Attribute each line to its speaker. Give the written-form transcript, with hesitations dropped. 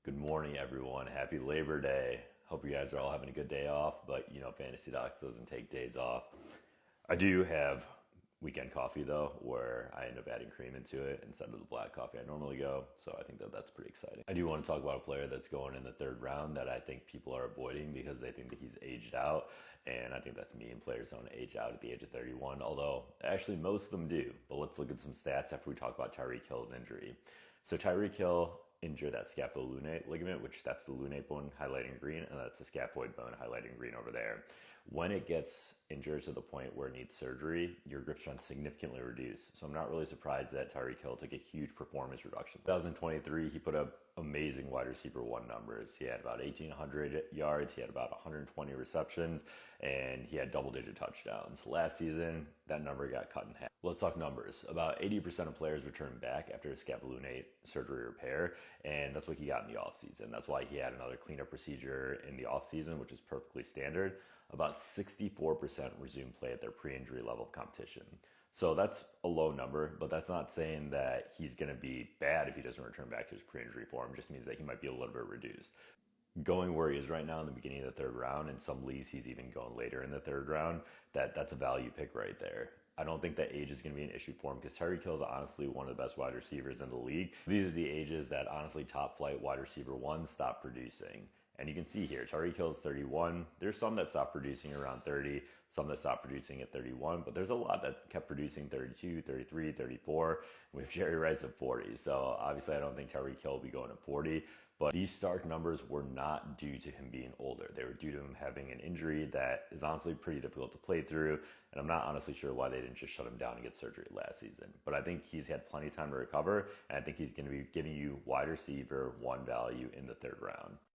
Speaker 1: Good morning, everyone. Happy Labor Day. Hope you guys are all having a good day off, but Fantasy Docs doesn't take days off. I do have weekend coffee though, where I end up adding cream into it instead of the black coffee I normally go. So I think that that's pretty exciting. I do want to talk about a player that's going in the third round that I think people are avoiding because they think that he's aged out. And I think that's me, and players don't age out at the age of 31, although actually most of them do. But let's look at some stats after we talk about Tyreek Hill's injury. So Tyreek Hill injured that scapholunate ligament, which that's the lunate bone highlighted in green, and that's the scaphoid bone highlighted in green over there. When it gets injured to the point where it needs surgery, your grip strength significantly reduced. So I'm not really surprised that Tyreek Hill took a huge performance reduction. 2023, he put up amazing wide receiver one numbers. He had about 1,800 yards, he had about 120 receptions, and he had double-digit touchdowns. Last season, that number got cut in half. Let's talk numbers. About 80% of players return back after a scapholunate surgery repair, and that's what he got in the offseason. That's why he had another cleanup procedure in the offseason, which is perfectly standard. About 64% resume play at their pre-injury level of competition. So that's a low number, but that's not saying that he's going to be bad if he doesn't return back to his pre-injury form. It just means that he might be a little bit reduced. Going where he is right now in the beginning of the third round, in some leagues he's even going later in the third round, that's a value pick right there. I don't think that age is going to be an issue for him because Tyreek Hill is honestly one of the best wide receivers in the league. These are the ages that honestly top flight wide receiver ones stop producing. And you can see here, Tyreek Hill is 31. There's some that stopped producing around 30, some that stopped producing at 31, but there's a lot that kept producing 32, 33, 34, with Jerry Rice at 40. So obviously I don't think Tyreek Hill will be going at 40, but these stark numbers were not due to him being older. They were due to him having an injury that is honestly pretty difficult to play through, and I'm not honestly sure why they didn't just shut him down and get surgery last season. But I think he's had plenty of time to recover, and I think he's going to be giving you wide receiver one value in the third round.